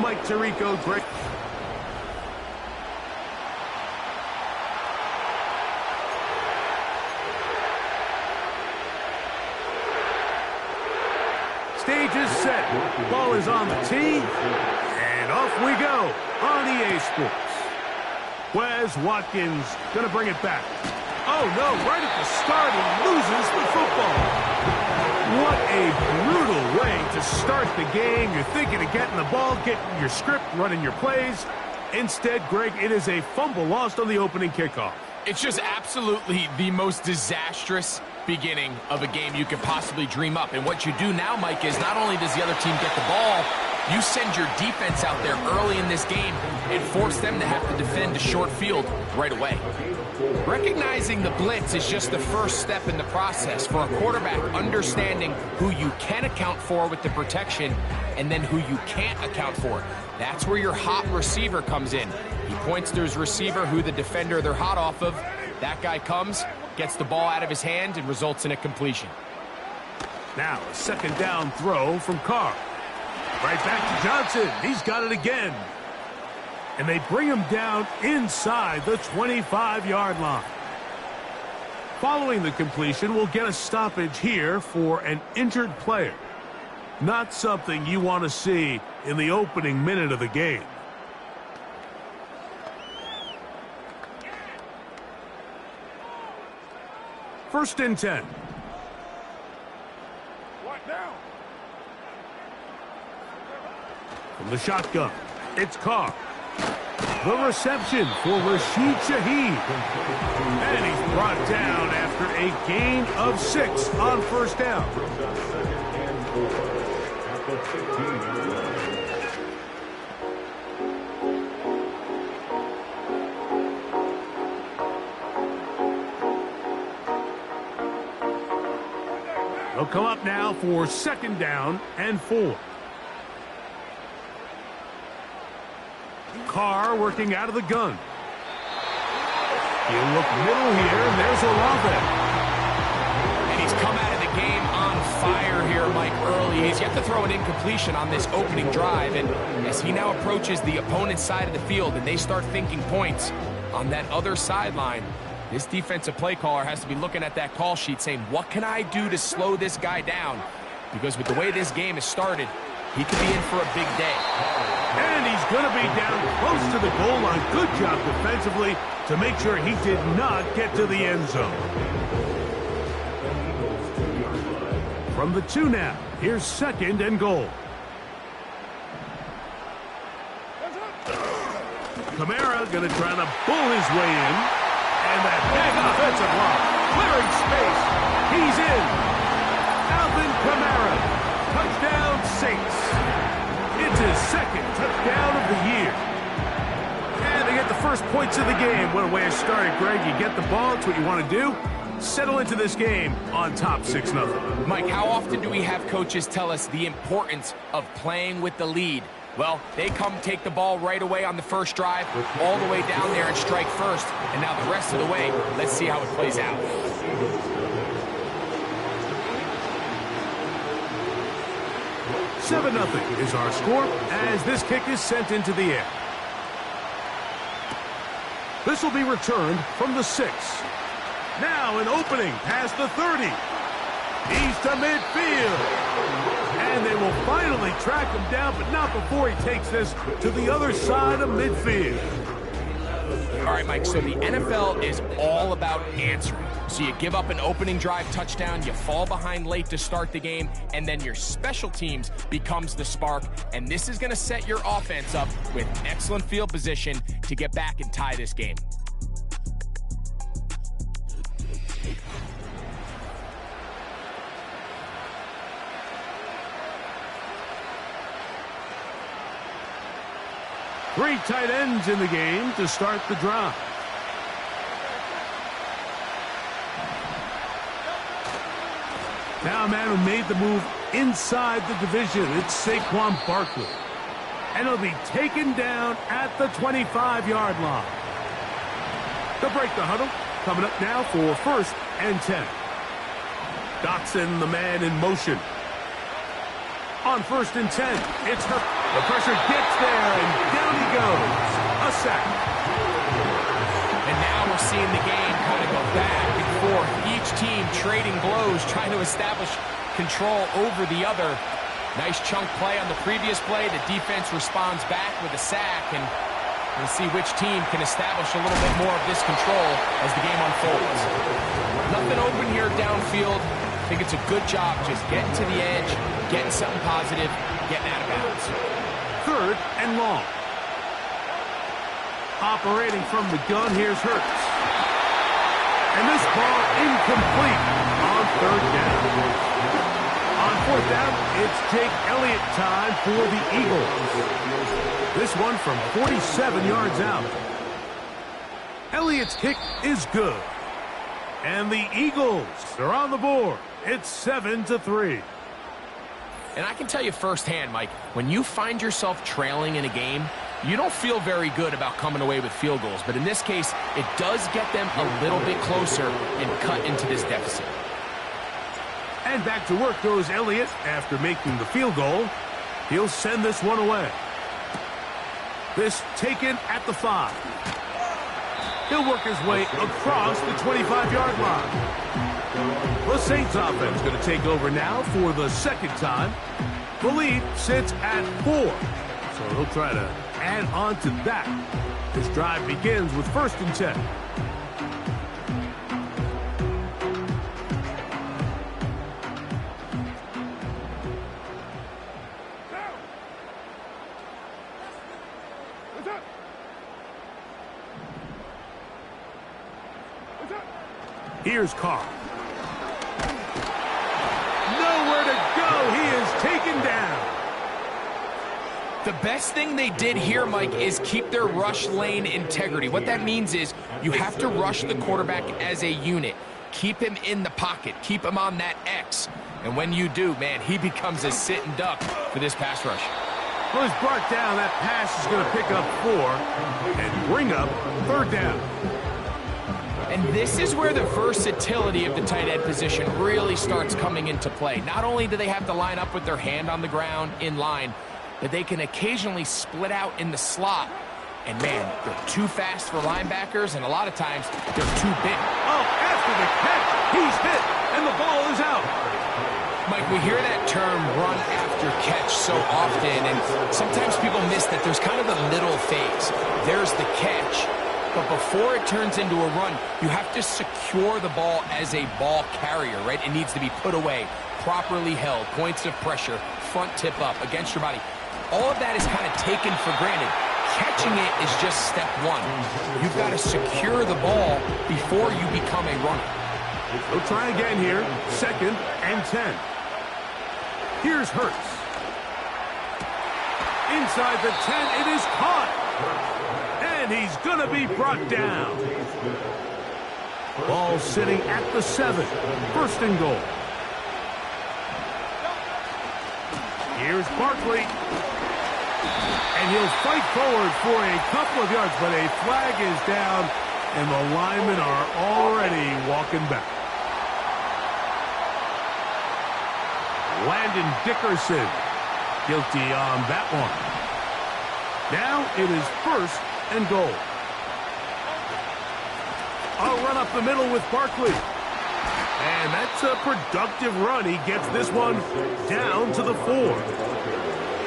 Mike Tirico, great. Stage is set. Ball is on the tee. And off we go on EA Sports. Wes Watkins going to bring it back. Oh, no, right at the start, he loses the football. What a brutal way to start the game. You're thinking of getting the ball, getting your script, running your plays. Instead, Greg, it is a fumble lost on the opening kickoff. It's just absolutely the most disastrous beginning of a game you could possibly dream up. And what you do now, Mike, is not only does the other team get the ball, you send your defense out there early in this game and force them to have to defend a short field right away. Recognizing the blitz is just the first step in the process for a quarterback, understanding who you can account for with the protection and then who you can't account for. That's where your hot receiver comes in. He points to his receiver, who the defender they're hot off of. That guy comes, gets the ball out of his hand, and results in a completion. Now a second down throw from Carr. Right back to Johnson. He's got it again. And they bring him down inside the 25-yard line. Following the completion, we'll get a stoppage here for an injured player. Not something you want to see in the opening minute of the game. First and 10. What now? From the shotgun, it's Carr. The reception for Rashid Shaheed. And he's brought down after a gain of 6 on first down. They'll come up now for second down and 4. Carr working out of the gun. He'll look middle here, and there's Olave. And he's come out of the game on fire here, Mike, early. He's yet to throw an incompletion on this opening drive, and as he now approaches the opponent's side of the field and they start thinking points on that other sideline, this defensive play caller has to be looking at that call sheet saying, what can I do to slow this guy down? Because with the way this game has started, he could be in for a big day. And he's going to be down close to the goal line. Good job defensively to make sure he did not get to the end zone. From the 2 now, here's second and goal. Kamara going to try to pull his way in. And that big offensive line, clearing space. He's in. Alvin Kamara, touchdown Saints. It's his second touchdown of the year. And they get the first points of the game. What a way to start it, Greg. You get the ball. It's what you want to do. Settle into this game on top 6-0. Mike, how often do we have coaches tell us the importance of playing with the lead? Well, they come take the ball right away on the first drive, all the way down there and strike first. And now the rest of the way, let's see how it plays out. Seven 0 is our score as this kick is sent into the air. This will be returned from the 6. Now an opening past the 30. He's to midfield. And they will finally track him down, but not before he takes this to the other side of midfield. All right, Mike, so the NFL is all about answering. So you give up an opening drive touchdown, you fall behind late to start the game, and then your special teams becomes the spark. And this is going to set your offense up with excellent field position to get back and tie this game. Three tight ends in the game to start the drive. Now a man who made the move inside the division. It's Saquon Barkley. And he'll be taken down at the 25-yard line. They'll break the huddle. Coming up now for first and 10. Dotson, the man in motion. On first and 10, it's her. The pressure gets there. sack. And now we're seeing the game kind of go back and forth. Each team trading blows, trying to establish control over the other. Nice chunk play on the previous play. The defense responds back with a sack, and we'll see which team can establish a little bit more of this control as the game unfolds. Nothing open here downfield. I think it's a good job just getting to the edge, getting something positive, getting out of bounds. 3rd and long. Operating from the gun, here's Hurts. And this ball incomplete on 3rd down. On 4th down, it's Jake Elliott time for the Eagles. This one from 47 yards out. Elliott's kick is good. And the Eagles are on the board. It's 7-3. And I can tell you firsthand, Mike, when you find yourself trailing in a game, you don't feel very good about coming away with field goals. But in this case, it does get them a little bit closer and cut into this deficit. And back to work goes Elliott after making the field goal. He'll send this one away. This taken at the 5. He'll work his way across the 25-yard line. The Saints offense going to take over now for the 2nd time. The lead sits at 4. So he'll try to add on to that. This drive begins with 1st and 10. Here's Carr. Nowhere to go. He is taken down. The best thing they did here, Mike, is keep their rush lane integrity. What that means is you have to rush the quarterback as a unit. Keep him in the pocket. Keep him on that X. And when you do, man, he becomes a sitting duck for this pass rush. Well, he's brought down. That pass is going to pick up 4 and bring up 3rd down. And this is where the versatility of the tight end position really starts coming into play. Not only do they have to line up with their hand on the ground in line, but they can occasionally split out in the slot. And, man, they're too fast for linebackers, and a lot of times they're too big. Oh, after the catch, he's hit, and the ball is out. Mike, we hear that term run after catch so often, and sometimes people miss that there's kind of a middle phase. There's the catch. But before it turns into a run, you have to secure the ball as a ball carrier, right? It needs to be put away, properly held, points of pressure, front tip up, against your body. All of that is kind of taken for granted. Catching it is just step 1. You've got to secure the ball before you become a runner. We'll try again here, 2nd and 10. Here's Hurts. Inside the 10, it is caught. And he's going to be brought down. Ball sitting at the 7. 1st and goal. Here's Barkley. And he'll fight forward for a couple of yards, but a flag is down, and the linemen are already walking back. Landon Dickerson guilty on that one. Now it is 1st and goal. A run up the middle with Barkley. And that's a productive run. He gets this one down to the 4.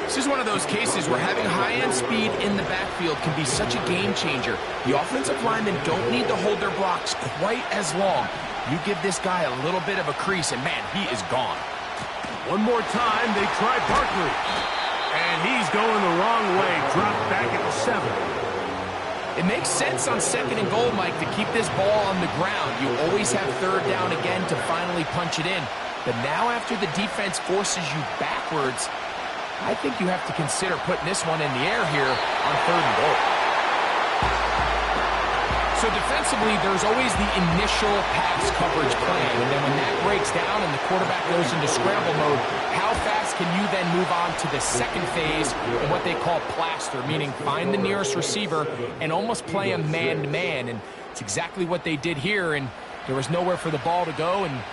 This is one of those cases where having high-end speed in the backfield can be such a game changer. The offensive linemen don't need to hold their blocks quite as long. You give this guy a little bit of a crease, and man, he is gone. One more time, they try Barkley. And he's going the wrong way. Dropped back at the 7. It makes sense on 2nd and goal, Mike, to keep this ball on the ground. You always have 3rd down again to finally punch it in. But now after the defense forces you backwards, I think you have to consider putting this one in the air here on 3rd and goal. So defensively, there's always the initial pass coverage plan. And then when that breaks down and the quarterback goes into scramble mode, how fast can you then move on to the 2nd phase in what they call plaster, meaning find the nearest receiver and almost play him man-to-man. And it's exactly what they did here, and there was nowhere for the ball to go, and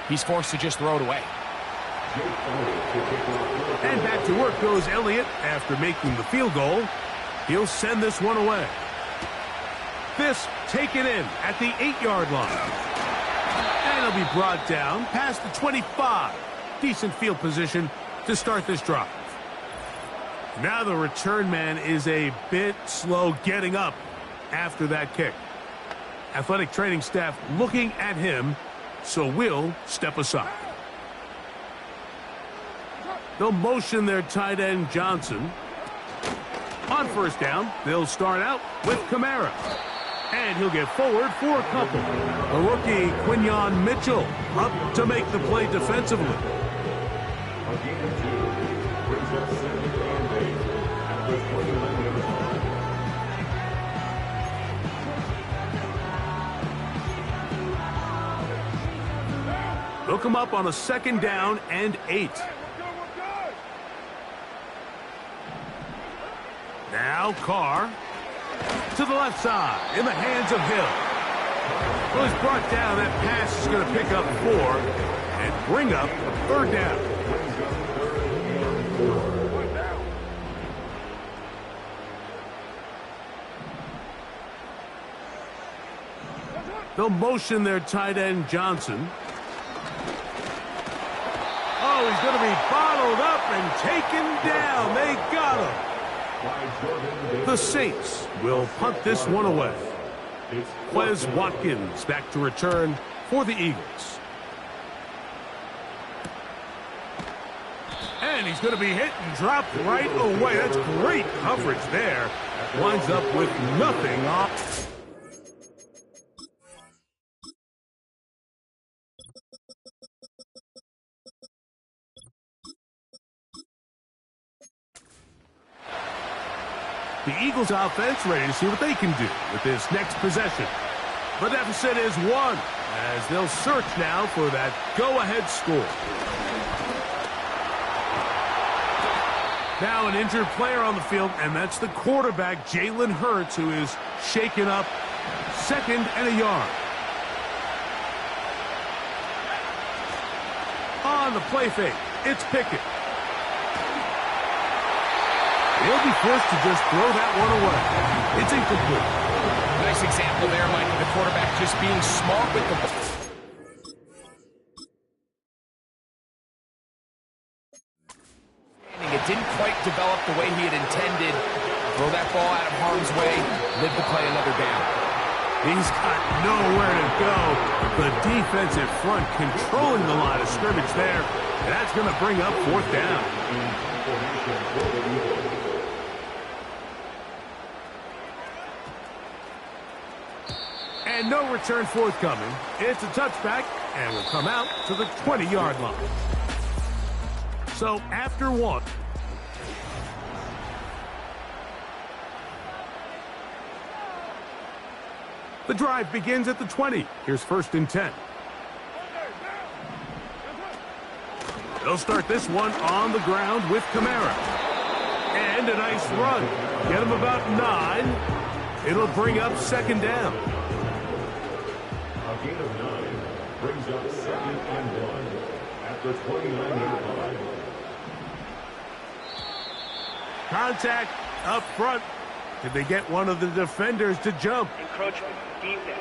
he's forced to just throw it away. And back to work goes Elliott after making the field goal. He'll send this one away. This taken in at the 8-yard line. And he'll be brought down past the 25. Decent field position to start this drive. Now the return man is a bit slow getting up after that kick. Athletic training staff looking at him, so we'll step aside. They'll motion their tight end Johnson. On first down, they'll start out with Kamara. And he'll get forward for a couple. The rookie Quinyon Mitchell up to make the play defensively. They'll come up on a 2nd down and 8. Now Carr to the left side in the hands of Hill. Well, he's brought down. That pass is going to pick up 4 and bring up 3rd down. They'll motion their tight end Johnson. Oh, he's going to be bottled up and taken down. They got him. The Saints will punt this one away. Wes Watkins back to return for the Eagles. And he's going to be hit and dropped right away. That's great coverage there. Winds up with nothing off. The Eagles offense ready to see what they can do with this next possession. The deficit is 1 as they'll search now for that go-ahead score. Now an injured player on the field, and that's the quarterback, Jalen Hurts, who is shaken up. 2nd and a yard. On the play fake, it's Pickett. He'll be forced to just throw that one away. It's incomplete. Nice example there, Mike, of the quarterback just being smart with the ball. It didn't quite develop the way he had intended. Throw that ball out of harm's way, live to play another down. He's got nowhere to go. The defensive front controlling the line of scrimmage there. That's going to bring up 4th down. And no return forthcoming. It's a touchback, and will come out to the 20-yard line. So after 1. The drive begins at the 20. Here's 1st and 10. They'll start this one on the ground with Kamara. And a nice run. Get him about 9. It'll bring up 2nd down. A gain of 9 brings up 2nd and 1 at the 29-yard line. Contact up front. Did they get one of the defenders to jump? Encroachment, defense.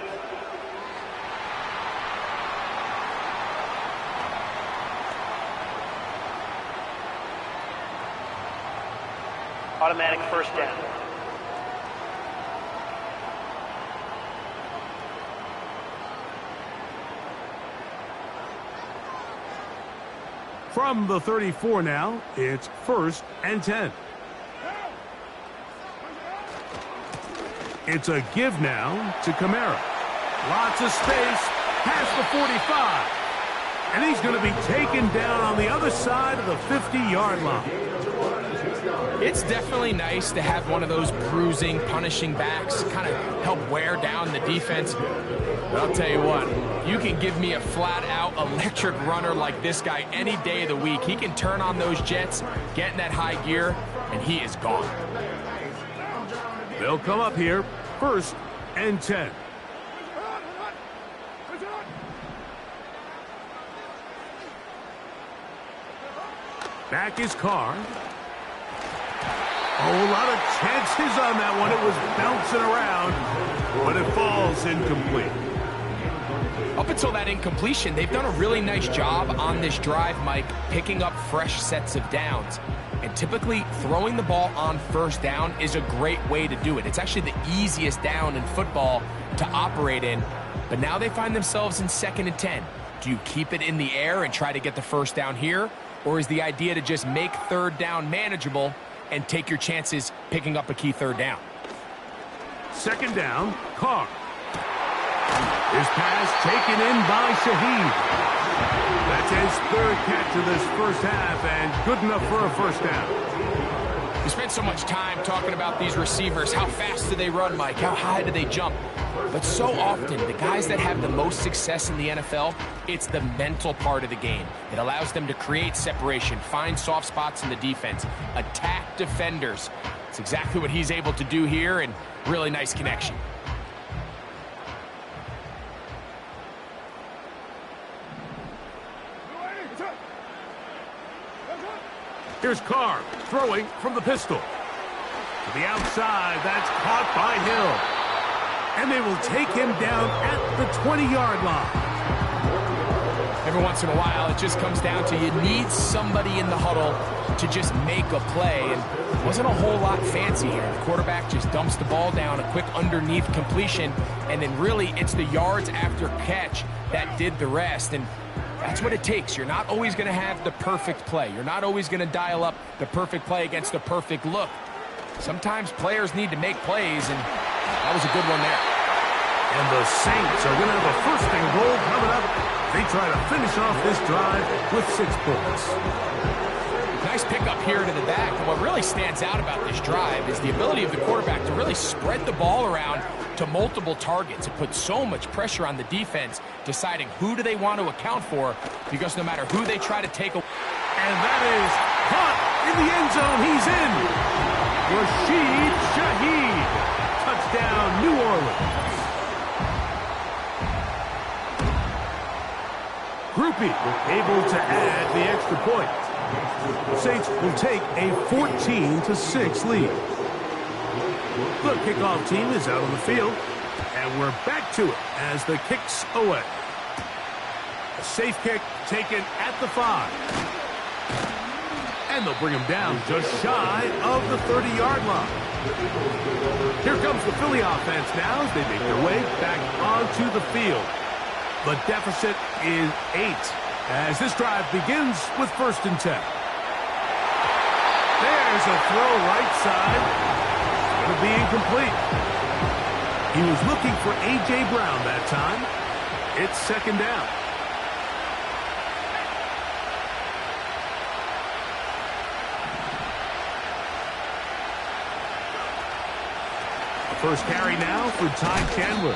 Automatic 1st down. From the 34 now, it's 1st and 10. It's a give now to Kamara. Lots of space past the 45. And he's going to be taken down on the other side of the 50-yard line. It's definitely nice to have one of those bruising, punishing backs kind of help wear down the defense. But I'll tell you what, you can give me a flat-out electric runner like this guy any day of the week. He can turn on those jets, get in that high gear, and he is gone. They'll come up here, 1st and 10. Back is Carr. Oh, a lot of chances on that one. It was bouncing around, but it falls incomplete. Up until that incompletion, they've done a really nice job on this drive, Mike, picking up fresh sets of downs. And typically, throwing the ball on first down is a great way to do it. It's actually the easiest down in football to operate in. But now they find themselves in 2nd and 10. Do you keep it in the air and try to get the first down here? Or is the idea to just make 3rd down manageable and take your chances picking up a key 3rd down? 2nd down, Carr. His pass taken in by Shaheed. That's his 3rd catch of this first half, and good enough for a first down. We spent so much time talking about these receivers. How fast do they run, Mike? How high do they jump? But so often, the guys that have the most success in the NFL, it's the mental part of the game. It allows them to create separation, find soft spots in the defense, attack defenders. It's exactly what he's able to do here, and really nice connection. Here's Carr throwing from the pistol. To the outside, that's caught by Hill. And they will take him down at the 20-yard line. Every once in a while, it just comes down to you need somebody in the huddle to just make a play. And it wasn't a whole lot fancy here. The quarterback just dumps the ball down, a quick underneath completion, and then really it's the yards after catch that did the rest. And that's what it takes. You're not always going to have the perfect play. You're not always going to dial up the perfect play against the perfect look. Sometimes players need to make plays, and that was a good one there. And the Saints are going to have a 1st and goal coming up. They try to finish off this drive with 6 points. Nice pickup here to the back. And what really stands out about this drive is the ability of the quarterback to really spread the ball around to multiple targets. It puts so much pressure on the defense, deciding who do they want to account for, because no matter who they try to take away. And that is caught in the end zone. He's in. Rashid Shaheed. Touchdown, New Orleans. Groupie able to add the extra point. The Saints will take a 14-6 lead. The kickoff team is out on the field, and we're back to it as the kick's away. A safe kick taken at the 5. And they'll bring him down just shy of the 30-yard line. Here comes the Philly offense now as they make their way back onto the field. The deficit is 8 as this drive begins with 1st and 10. There's a throw right side. It's going to be incomplete. He was looking for A.J. Brown that time. It's 2nd down. First carry now for Ty Chandler.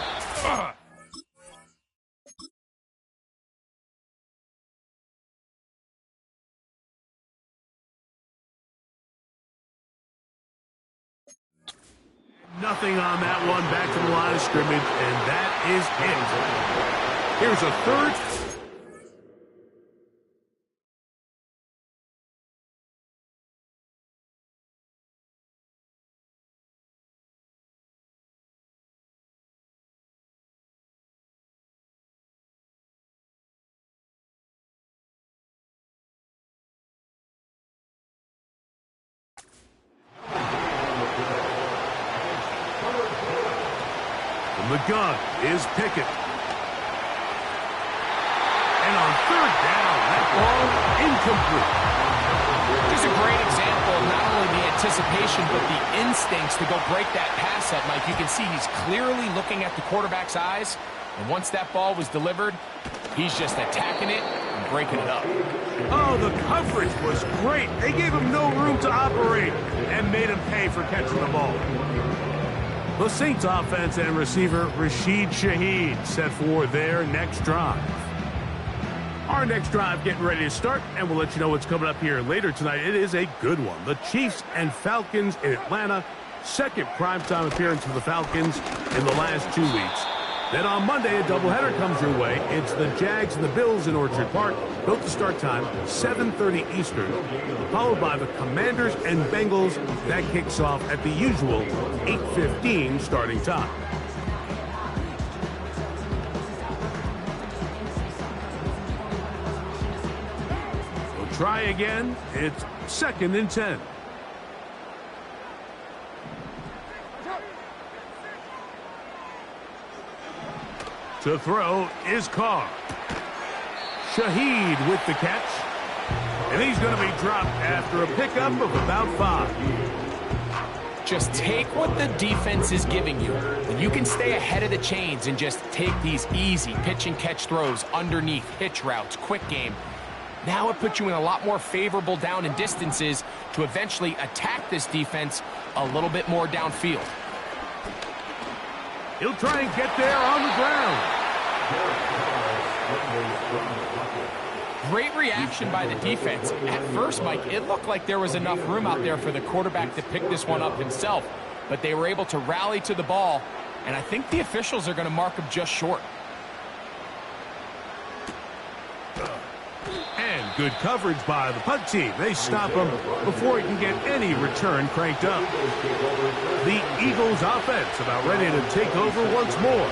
Nothing on that one. Back to the line of scrimmage, and that is it. Here's a 3rd. The gun is Pickett. And on 3rd down, that ball incomplete. Just a great example of not only the anticipation, but the instincts to go break that pass up, Mike. You can see he's clearly looking at the quarterback's eyes. And once that ball was delivered, he's just attacking it and breaking it up. Oh, the coverage was great. They gave him no room to operate and made him pay for catching the ball. The Saints offense and receiver Rashid Shaheed set for their next drive. Our next drive getting ready to start, and we'll let you know what's coming up here later tonight. It is a good one. The Chiefs and Falcons in Atlanta. 2nd primetime appearance for the Falcons in the last 2 weeks. Then on Monday, a doubleheader comes your way. It's the Jags and the Bills in Orchard Park. Built to start time, 7:30 Eastern, followed by the Commanders and Bengals. That kicks off at the usual 8:15 starting time. We'll try again. It's 2nd and 10. To throw is Carr. Shaheed with the catch. And he's going to be dropped after a pickup of about 5. Just take what the defense is giving you. And you can stay ahead of the chains and just take these easy pitch and catch throws underneath, hitch routes, quick game. Now it puts you in a lot more favorable down and distances to eventually attack this defense a little bit more downfield. He'll try and get there on the ground. Great reaction by the defense. At first, Mike, it looked like there was enough room out there for the quarterback to pick this one up himself, but they were able to rally to the ball, and I think the officials are going to mark him just short. And good coverage by the punt team. They stop him before he can get any return cranked up. The Eagles offense about ready to take over once more.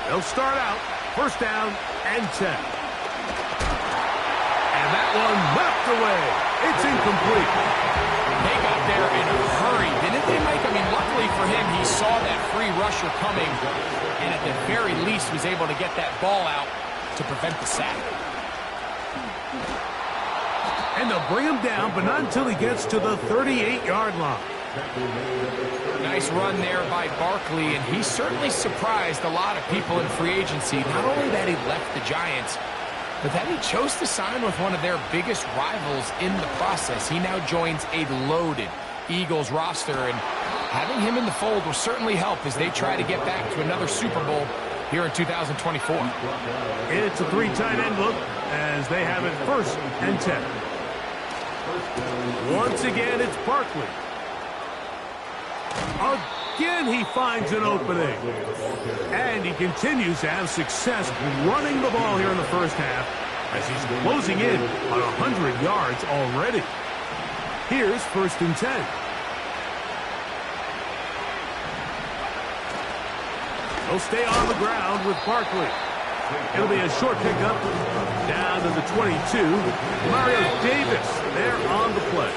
They'll start out 1st down and 10. And that one knocked away. It's incomplete. They got there in a hurry, didn't they, Mike? I mean, luckily for him, he saw that free rusher coming and at the very least was able to get that ball out to prevent the sack. And they'll bring him down, but not until he gets to the 38-yard line. Nice run there by Barkley, and he certainly surprised a lot of people in free agency. Not only that he left the Giants, but that he chose to sign with one of their biggest rivals in the process. He now joins a loaded Eagles roster, and having him in the fold will certainly help as they try to get back to another Super Bowl here in 2024. It's a 3 tight end look as they have it 1st and 10. Once again, it's Barkley. Again, he finds an opening. And he continues to have success running the ball here in the 1st half as he's closing in on 100 yards already. Here's 1st and 10. He'll stay on the ground with Barkley. It'll be a short pickup down to the 22. Mario Davis there on the play.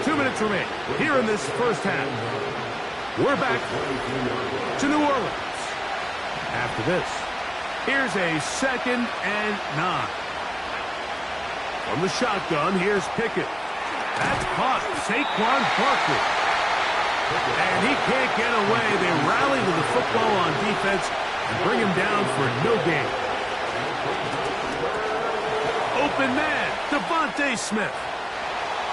2 minutes remain here in this 1st half. We're back to New Orleans. After this, here's a 2nd and 9. From the shotgun, here's Pickett. That's caught. Saquon Barkley. And he can't get away. They rally to the football on defense and bring him down for no gain. Open man, Devontae Smith.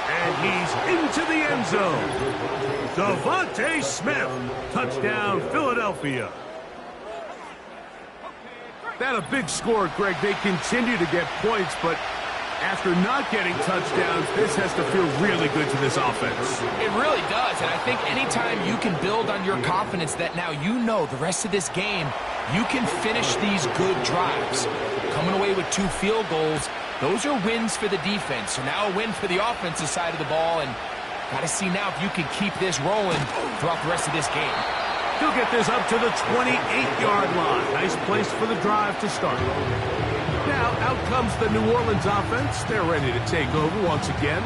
And he's into the end zone. Devontae Smith. Touchdown, Philadelphia. That a big score, Greg. They continue to get points, but after not getting touchdowns, this has to feel really good to this offense. It really does, and I think anytime you can build on your confidence that now you know the rest of this game, you can finish these good drives. Coming away with 2 field goals, those are wins for the defense. So now a win for the offensive side of the ball, and got to see now if you can keep this rolling throughout the rest of this game. He'll get this up to the 28-yard line. Nice place for the drive to start. Now, out comes the New Orleans offense. They're ready to take over once again.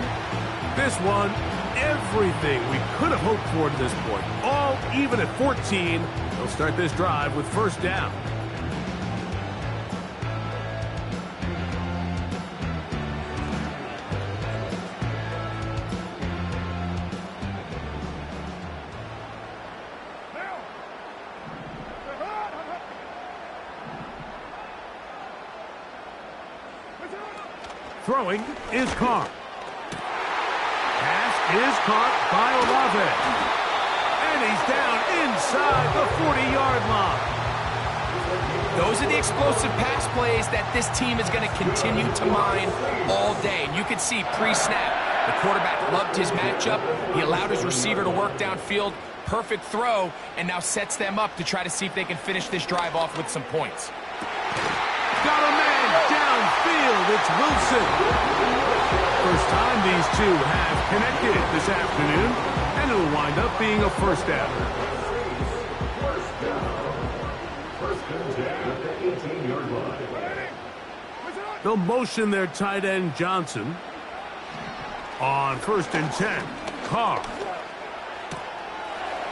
This one, everything we could have hoped for to this point. All even at 14. They'll start this drive with 1st down. Throwing is Carr. Pass is caught by Olave. And he's down inside the 40-yard line. Those are the explosive pass plays that this team is going to continue to mine all day. And you can see pre-snap, the quarterback loved his matchup. He allowed his receiver to work downfield, Perfect throw, and now sets them up to try to see if they can finish this drive off with some points. Got a man downfield. It's Wilson. First time these two have connected this afternoon, and it'll wind up being a first down. First and 10 at the 18-yard line. They'll motion their tight end Johnson. On first and 10, Carr.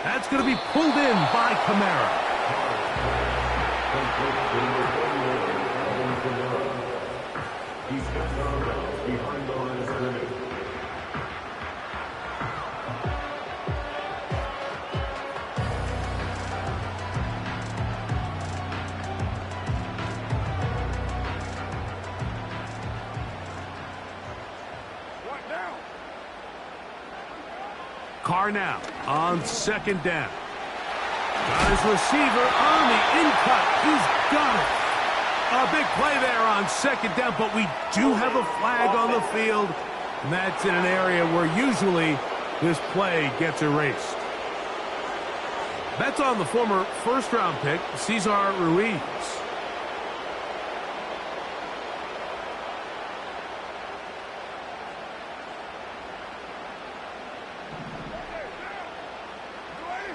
That's going to be pulled in by Kamara. He's got Kamara behind the line of scrimmage. Carr now on second down. Got his receiver on the in-cut. He's got it. A big play there on second down, but we do have a flag on the field, and that's in an area where usually this play gets erased. That's on the former first-round pick, Cesar Ruiz.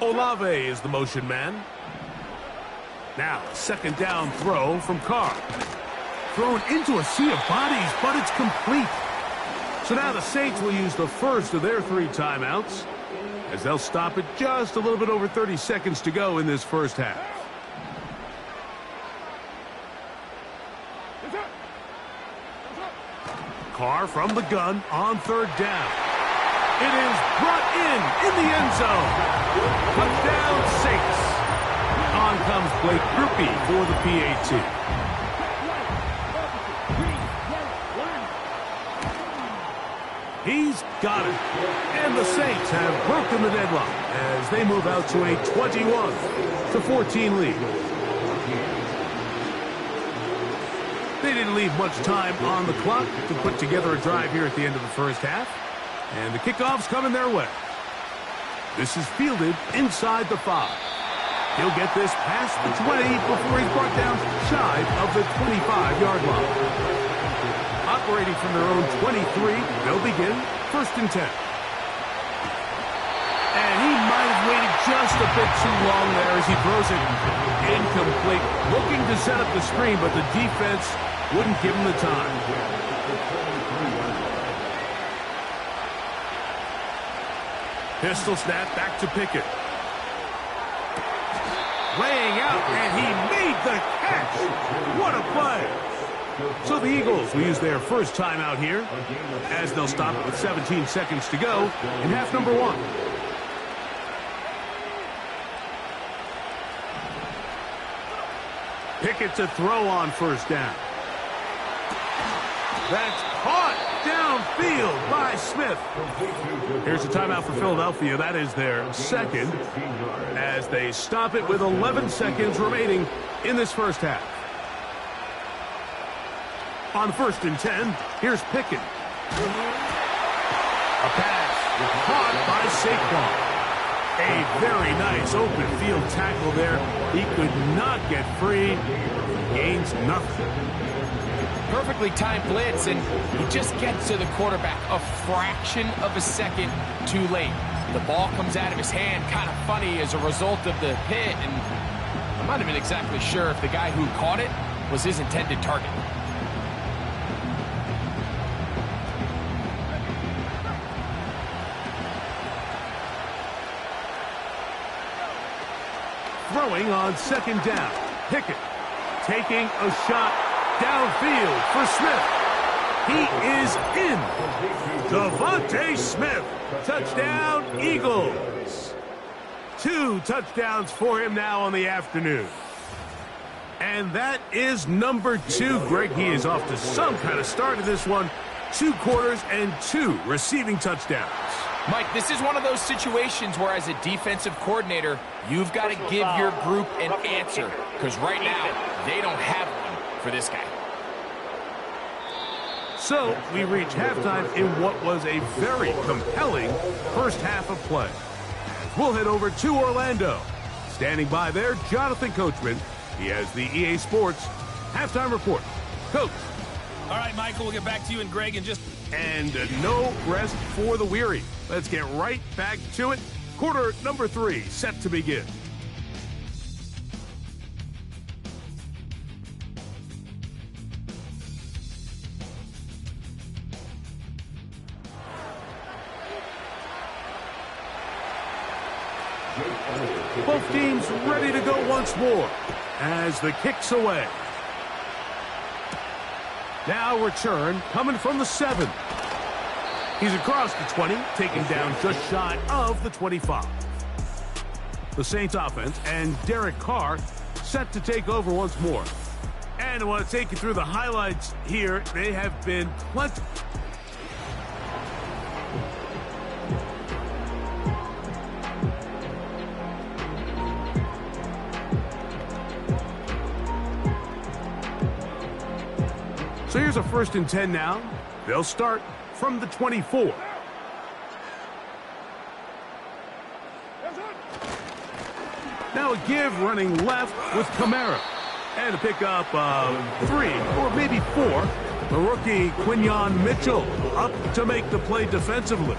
Olave is the motion man. Now, second down throw from Carr. Thrown into a sea of bodies, but it's complete. So now the Saints will use the first of their 3 timeouts, as they'll stop it just a little bit over 30 seconds to go in this first half. Carr from the gun on third down. It is brought in the end zone. Touchdown, Saints. On comes Blake Grupe for the PAT. He's got it. And the Saints have broken the deadlock as they move out to a 21-14 lead. They didn't leave much time on the clock to put together a drive here at the end of the first half. And the kickoff's coming their way. This is fielded inside the 5. He'll get this past the 20 before he's brought down shy of the 25-yard line. Operating from their own 23, they'll begin first and 10. And he might have waited just a bit too long there as he throws it incomplete. Looking to set up the screen, but the defense wouldn't give him the time. Pistol snap back to Pickett. Laying out, and he made the catch. What a play. So the Eagles will use their first timeout here, as they'll stop it with 17 seconds to go in half number 1. Pickett to throw on first down. That's caught downfield by Smith. Here's a timeout for Philadelphia. That is their second, as they stop it with 11 seconds remaining in this first half. On first and 10, here's Pickett. A pass caught by Saquon. A very nice open field tackle there. He could not get free. Gains nothing. Perfectly timed blitz, and he just gets to the quarterback a fraction of a second too late. The ball comes out of his hand kind of funny as a result of the hit, and I'm not even exactly sure if the guy who caught it was his intended target. Throwing on second down. Pickett taking a shot downfield for Smith. He is in. Devontae Smith. Touchdown, Eagles. 2 touchdowns for him now on the afternoon. And that is number 2. Greg, he is off to some kind of start in this one. 2 quarters and 2 receiving touchdowns. Mike, this is one of those situations where as a defensive coordinator, you've got to give your group an answer, because right now, they don't have one for this guy. So we reach halftime in what was a very compelling first half of play. we'll head over to Orlando. Standing by there, Jonathan Coachman. He has the EA Sports halftime report. Coach. All right, Michael, we'll get back to you and Greg in just... And no rest for the weary. Let's get right back to it. Quarter number 3 set to begin. Both teams ready to go once more as the kick's away. Now return coming from the 7. He's across the 20, taken down just shy of the 25. The Saints offense and Derek Carr set to take over once more. And I want to take you through the highlights here. They have been plenty. So here's a 1st and 10 now. They'll start from the 24. Now a give running left with Kamara. And a pickup of 3 or maybe 4. The rookie Quinyon Mitchell up to make the play defensively.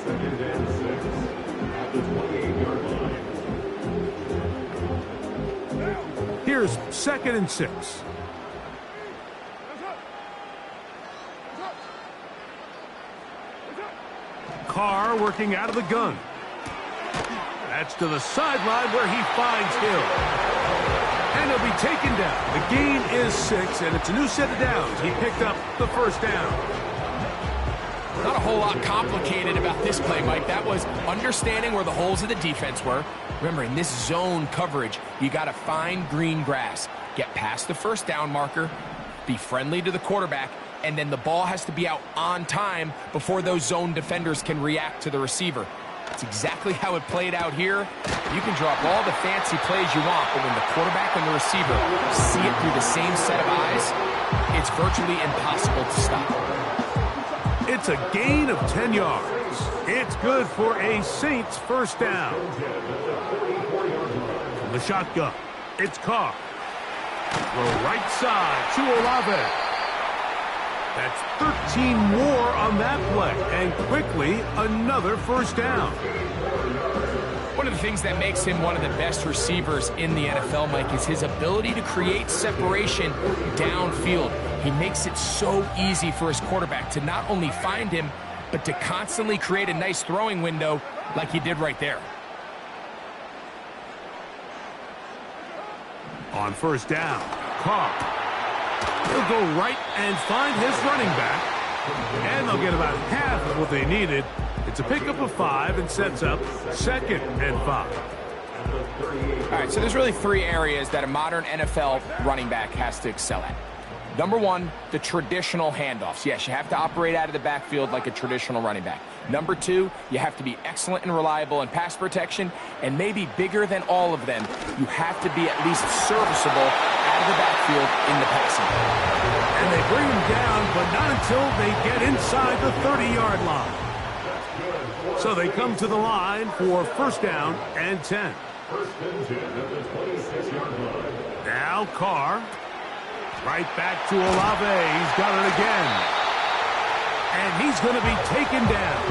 2nd and 6 at the 28-yard line. Here's 2nd and 6. Carr working out of the gun. That's to the sideline where he finds Hill. And he'll be taken down. The gain is 6, and it's a new set of downs. He picked up the 1st down. Not a whole lot complicated about this play, Mike. That was understanding where the holes of the defense were. Remember, in this zone coverage, you got to find green grass. Get past the 1st down marker, be friendly to the quarterback, and then the ball has to be out on time before those zone defenders can react to the receiver. That's exactly how it played out here. You can draw up all the fancy plays you want, but when the quarterback and the receiver see it through the same set of eyes, it's virtually impossible to stop. It's a gain of 10 yards. It's good for a Saints 1st down. From the shotgun, it's Carr. Throw right side to Olave. That's 13 more on that play, and quickly another 1st down. One of the things that makes him one of the best receivers in the NFL, Mike, is his ability to create separation downfield. He makes it so easy for his quarterback to not only find him, but to constantly create a nice throwing window like he did right there. On 1st down, Carr. He'll go right and find his running back. And they'll get about half of what they needed. It's a pickup of 5 and sets up 2nd and 5. All right, so there's really 3 areas that a modern NFL running back has to excel at. Number 1, the traditional handoffs. Yes, you have to operate out of the backfield like a traditional running back. Number 2, you have to be excellent and reliable in pass protection. And maybe bigger than all of them, you have to be at least serviceable out of the backfield in the passing game. And they bring him down, but not until they get inside the 30-yard line. So they come to the line for 1st down and 10. 1st and 10 at the 26-yard line. Now Carr. Right back to Olave. He's got it again. And he's going to be taken down.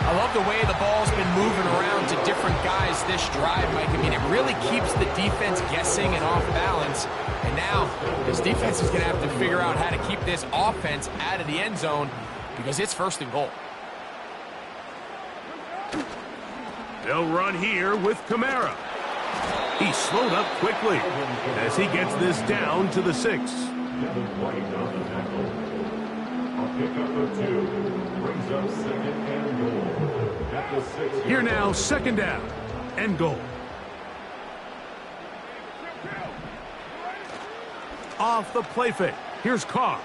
I love the way the ball's been moving around to different guys this drive, Mike. I mean, it really keeps the defense guessing and off balance. And now this defense is going to have to figure out how to keep this offense out of the end zone because it's 1st and goal. They'll run here with Kamara. He slowed up quickly as he gets this down to the 6. Devin White on the tackle. A pickup of 2 brings up 2nd and goal at the 6. Here now, 2nd down and goal. Off the play fake. Here's Carr.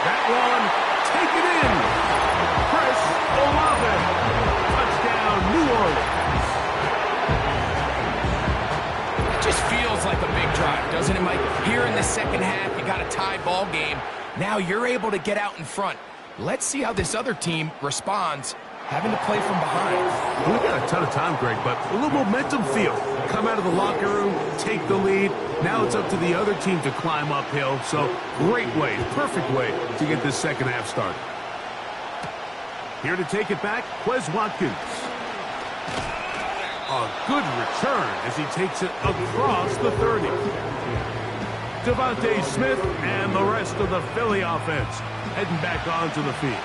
That one, take it in. Chris Olave. Touchdown, New Orleans. It just feels like a big drive, doesn't it, Mike? Here in the 2nd half, you got a tie ball game. Now you're able to get out in front. Let's see how this other team responds, having to play from behind. We got a ton of time, Greg, but a little momentum feel. Come out of the locker room, take the lead. Now it's up to the other team to climb uphill. So great way, perfect way to get this second half started. Here to take it back, Wes Watkins. A good return as he takes it across the 30. Devontae Smith and the rest of the Philly offense heading back onto the field.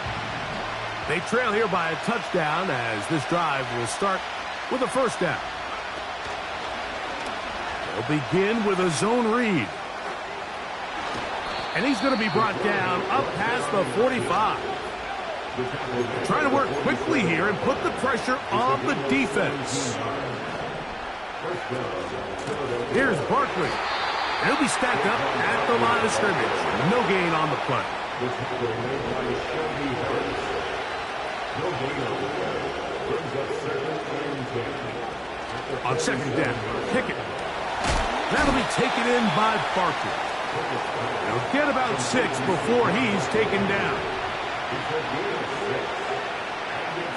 They trail here by a touchdown as this drive will start with a first down. They'll begin with a zone read. And he's going to be brought down up past the 45. Trying to work quickly here and put the pressure on the defense. Here's Barkley. And he'll be stacked up at the line of scrimmage. No gain on the play. On second down, Pickett. That'll be taken in by Barkley. They'll get about 6 before he's taken down.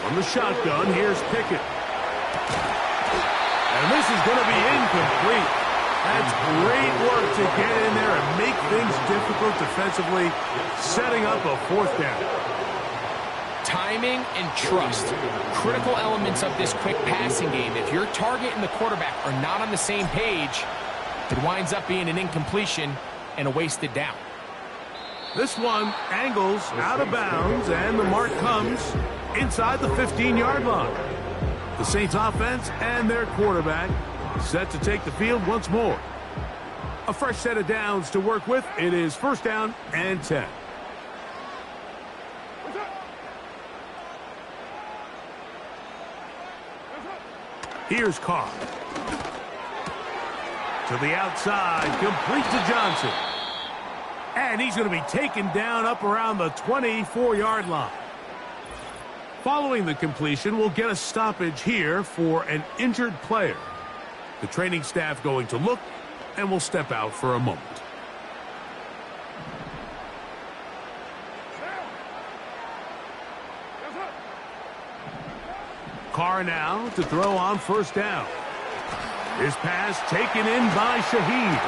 From the shotgun, here's Pickett. And this is going to be incomplete. That's great work to get in there and make things difficult defensively, setting up a fourth down. Timing and trust, critical elements of this quick passing game. If your target and the quarterback are not on the same page, it winds up being an incompletion and a wasted down. This one angles out of bounds, and the mark comes inside the 15-yard line. The Saints offense and their quarterback set to take the field once more. A fresh set of downs to work with. It is first down and 10. Here's Carr. To the outside, complete to Johnson. And he's going to be taken down up around the 24-yard line. Following the completion, we'll get a stoppage here for an injured player. The training staff going to look, and will step out for a moment. Carr now to throw on first down. His pass taken in by Shaheed.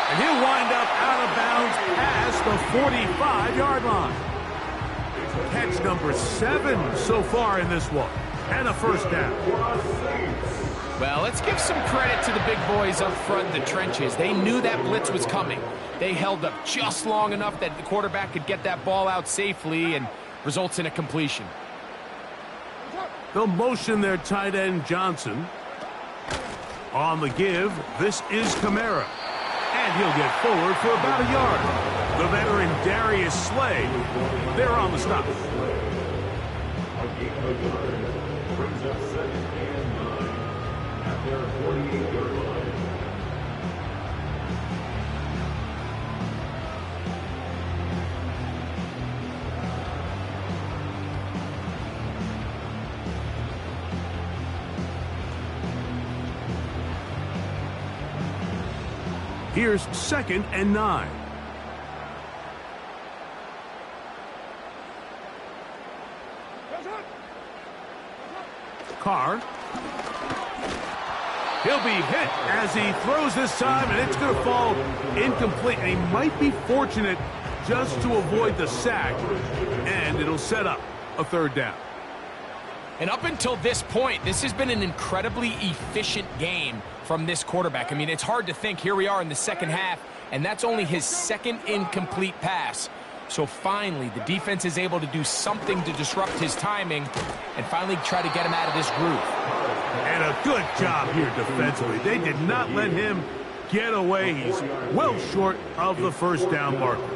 And he'll wind up out of bounds past the 45-yard line. Catch number 7 so far in this one. And a first down. Well, let's give some credit to the big boys up front in the trenches. They knew that blitz was coming. They held up just long enough that the quarterback could get that ball out safely and results in a completion. They'll motion their tight end Johnson. On the give, this is Kamara. And he'll get forward for about a yard. The veteran Darius Slay, they're on the stop. Brings up 2nd and 9 at their 48-yard line. Here's 2nd and 9. Carr. He'll be hit as he throws this time, and it's going to fall incomplete. And he might be fortunate just to avoid the sack, and it'll set up a third down. And up until this point, this has been an incredibly efficient game from this quarterback. I mean, it's hard to think. Here we are in the second half, and that's only his 2nd incomplete pass. So finally, the defense is able to do something to disrupt his timing and finally try to get him out of this groove. And a good job here defensively. They did not let him get away. He's well short of the first down marker.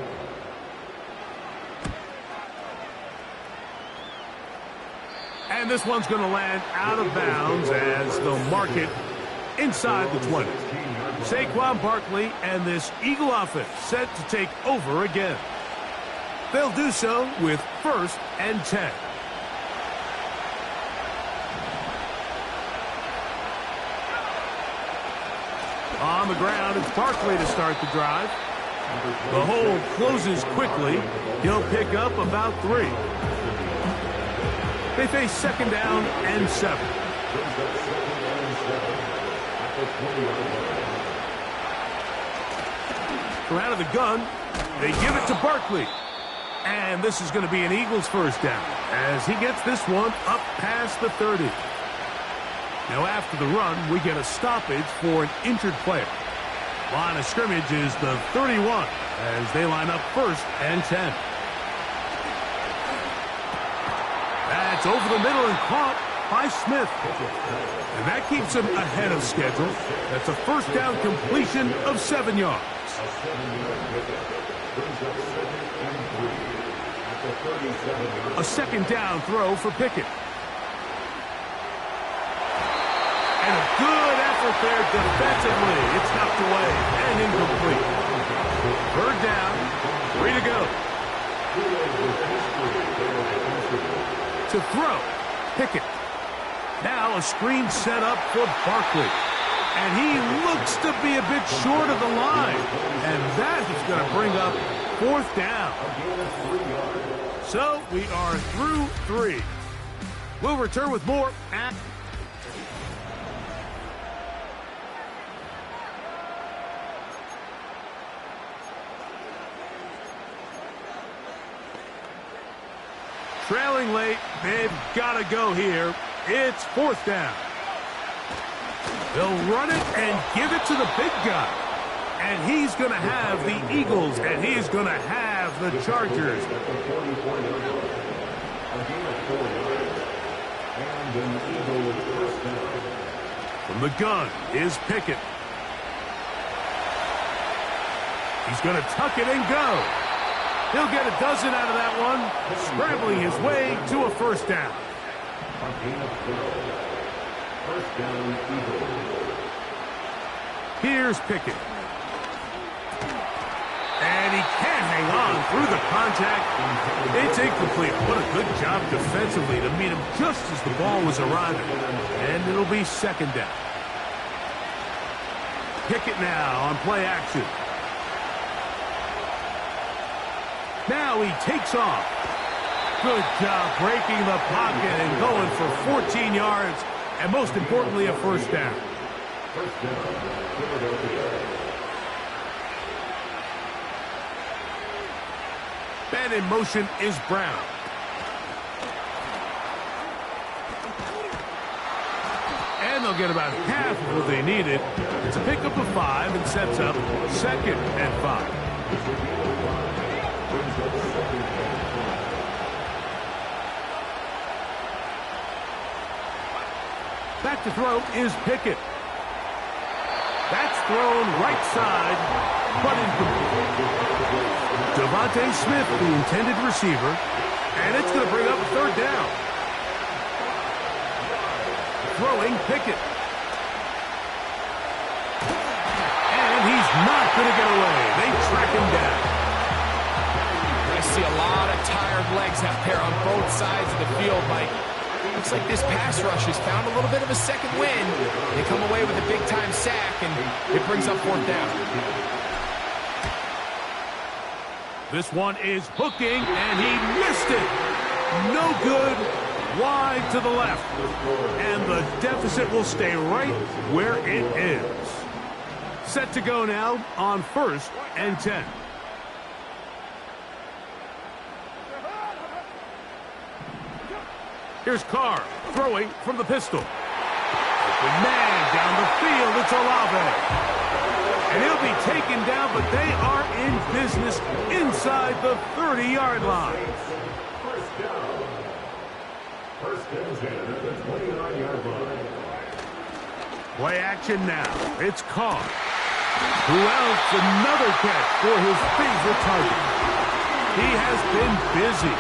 And this one's going to land out of bounds as they'll mark it inside the 20. Saquon Barkley and this Eagle offense set to take over again. They'll do so with 1st and 10. On the ground, it's Barkley to start the drive. The hole closes quickly. He'll pick up about 3. They face second down and 7. From out of the gun, they give it to Barkley. And this is going to be an Eagles first down as he gets this one up past the 30. Now after the run, we get a stoppage for an injured player. Line of scrimmage is the 31 as they line up first and 10. That's over the middle and caught by Smith. And that keeps him ahead of schedule. That's a first down completion of 7 yards. A second down throw for Pickett. And a good effort there defensively. It's knocked away and incomplete. Third down, 3 to go. To throw, Pickett. Now a screen set up for Barkley. And he looks to be a bit short of the line. And that is going to bring up 4th down. So we are through 3. We'll return with more at... Trailing late, they've got to go here. It's 4th down. They'll run it and give it to the big guy. And he's going to have the Eagles, and he's going to have the Chargers. From the gun is Pickett. He's going to tuck it and go. He'll get a dozen out of that one, scrambling his way to a first down. Here's Pickett. And he can't hang on through the contact. It's incomplete. What a good job defensively to meet him just as the ball was arriving. And it'll be second down. Pickett now on play action. Now he takes off. Good job breaking the pocket and going for 14 yards. And most importantly, a first down. And in motion is Brown. And they'll get about half of what they needed. It's a pickup of 5 and sets up second and 5. Back to throw is Pickett. That's thrown right side, but incomplete. Devontae Smith, the intended receiver, and it's going to bring up a third down. Throwing Pickett. And he's not going to get away. They track him down. I see a lot of tired legs out there on both sides of the field, Mike. Looks like this pass rush has found a little bit of a second wind. They come away with a big-time sack, and it brings up 4th down. This one is hooking, and he missed it. No good. Wide to the left. And the deficit will stay right where it is. Set to go now on 1st and 10. Here's Carr throwing from the pistol. Open man down the field. It's Olave. And he'll be taken down, but they are in business inside the 30-yard line. First and 10 at the 29-yard line. Play action now. It's Carr. Who else? Another catch for his favorite target. He has been busy.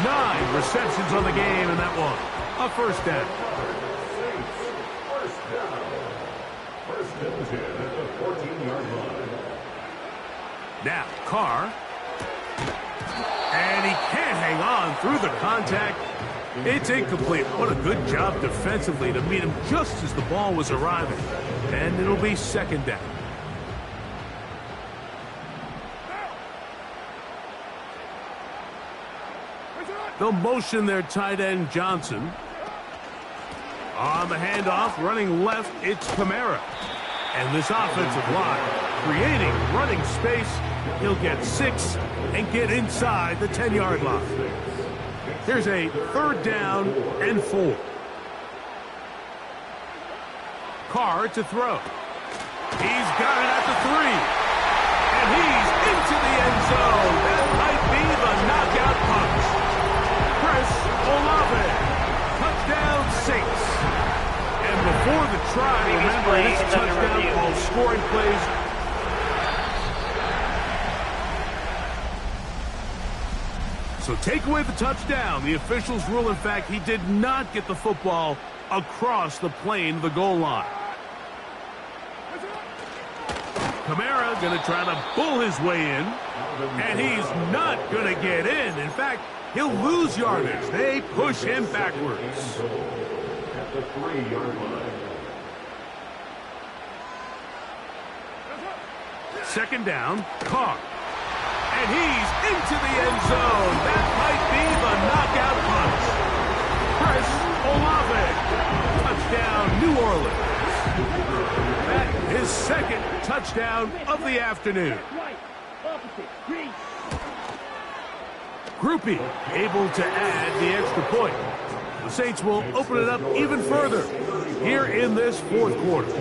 9 receptions on the game in that one. A first down. First and 10 at the 14-yard line. Now, Carr. And he can't hang on through the contact. It's incomplete. What a good job defensively to meet him just as the ball was arriving. And it'll be second down. They'll motion their tight end, Johnson. On the handoff, running left, it's Kamara. And this offensive line, creating running space, he'll get 6 and get inside the 10-yard line. Here's a 3rd down and 4. Carr to throw. He's got it at the 3. And he's into the end zone. That might be the knockout punch. Chris Olave. Touchdown Saints. And before the try, remember it's a touchdown, all scoring plays. So take away the touchdown. The officials rule, in fact, he did not get the football across the plane, the goal line. Kamara going to try to bull his way in, and he's not going to get in. In fact, he'll lose yardage. They push him backwards. At the 3-yard line. 2nd down, Carr. And he's into the end zone. That might be the knockout punch. Chris Olave. Touchdown, New Orleans. That is his 2nd touchdown of the afternoon. Groupie able to add the extra point. The Saints will open it up even further here in this 4th quarter.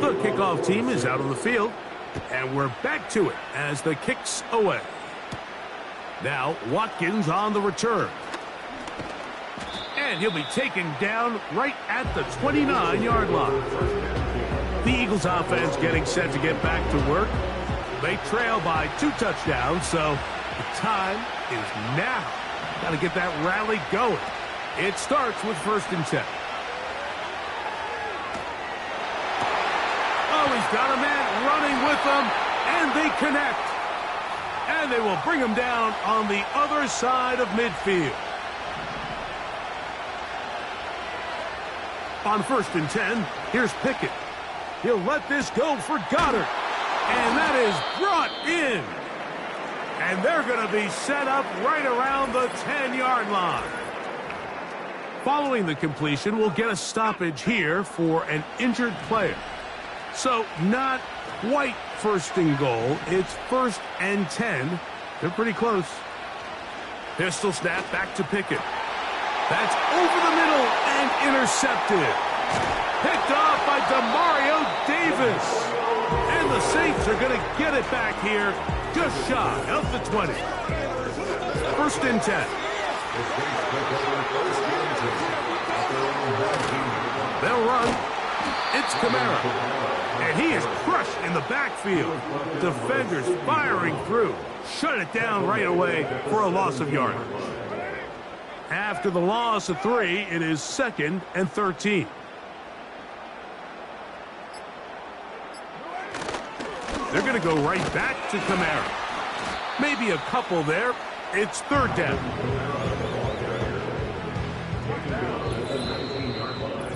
The kickoff team is out on the field, and we're back to it as the kick's away. Now Watkins on the return. And he'll be taken down right at the 29-yard line. The Eagles offense getting set to get back to work. They trail by 2 touchdowns, so the time is now. Got to get that rally going. It starts with 1st and 10. Oh, he's got a man running with them, and they connect. And they will bring him down on the other side of midfield. On 1st and 10, here's Pickett. He'll let this go for Goddard. And that is brought in. And they're going to be set up right around the 10-yard line. Following the completion, we'll get a stoppage here for an injured player. So not quite 1st and goal. It's 1st and 10. They're pretty close. Pistol snap back to Pickett. That's over the middle and intercepted. Picked off by Demario Davis. And the Saints are going to get it back here just shy of the 20. 1st and 10. They'll run. It's Kamara. And he is crushed in the backfield. Defenders firing through. Shut it down right away for a loss of yardage. After the loss of 3, it is 2nd and 13. They're going to go right back to Kamara. Maybe a couple there. It's 3rd down.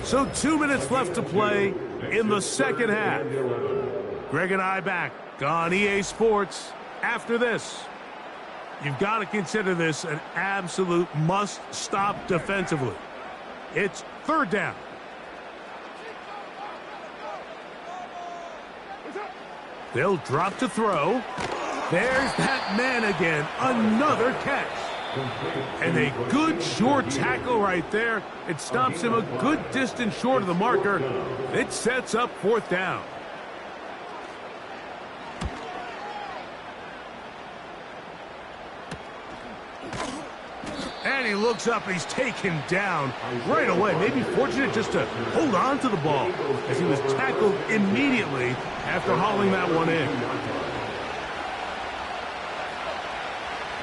So 2 minutes left to play in the 2nd half. Greg and I back on EA Sports after this. You've got to consider this an absolute must-stop defensively. It's 3rd down. They'll drop to throw. There's that man again. Another catch. And a good short tackle right there. It stops him a good distance short of the marker. It sets up 4th down. And he looks up, he's taken down right away. Maybe fortunate just to hold on to the ball as he was tackled immediately after hauling that one in.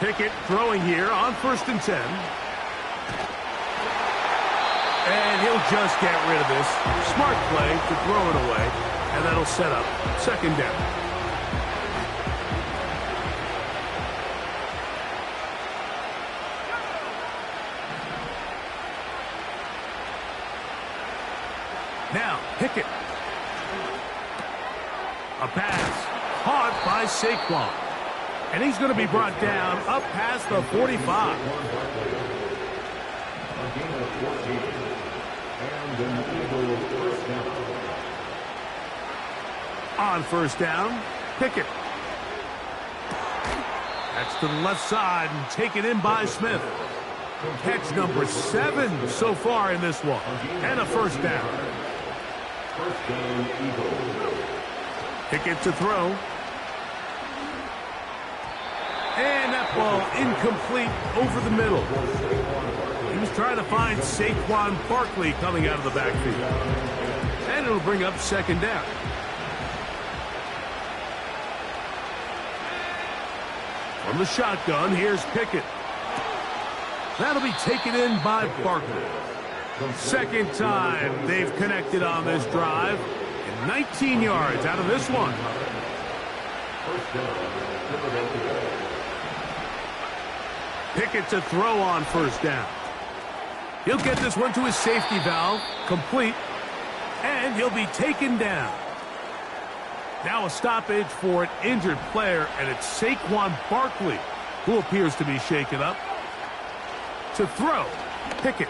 Pickett throwing here on 1st and 10. And he'll just get rid of this. Smart play to throw it away, and that'll set up 2nd down. Now, Pickett. A pass. Caught by Saquon. And he's going to be brought down up past the 45. On first down, Pickett. That's to the left side and taken in by Smith. Catch number 7 so far in this one. And a first down. First down, Eagles. Pickett to throw. And that ball incomplete over the middle. He was trying to find Saquon Barkley coming out of the backfield. And it'll bring up second down. From the shotgun, here's Pickett. That'll be taken in by Barkley. Second time they've connected on this drive. And 19 yards out of this one. Pickett to throw on first down. He'll get this one to his safety valve, complete, and he'll be taken down. Now a stoppage for an injured player, and it's Saquon Barkley who appears to be shaken up. To throw, Pickett.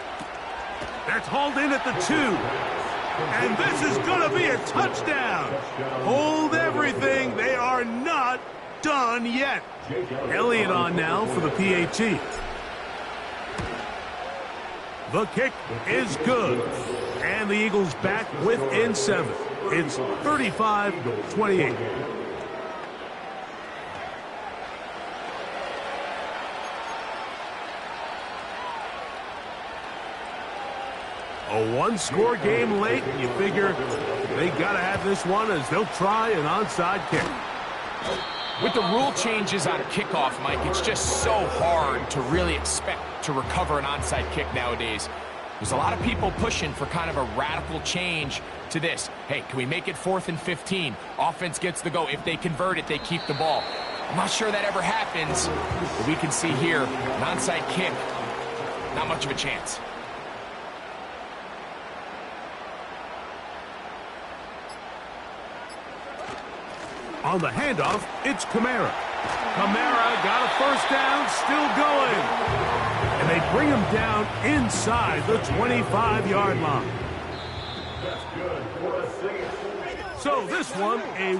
That's hauled in at the 2. And this is going to be a touchdown. Hold everything. They are not done yet. Elliott on now for the PAT. The kick is good. And the Eagles back within 7. It's 35-28. A one-score game late. You figure they got to have this one as they'll try an onside kick. With the rule changes on kickoff, Mike, it's just so hard to really expect to recover an onside kick nowadays. There's a lot of people pushing for kind of a radical change to this. Hey, can we make it 4th and 15? Offense gets the go. If they convert it, they keep the ball. I'm not sure that ever happens, but we can see here, an onside kick, not much of a chance. On the handoff, it's Kamara. Kamara got a first down, still going. And they bring him down inside the 25-yard line. So this one, a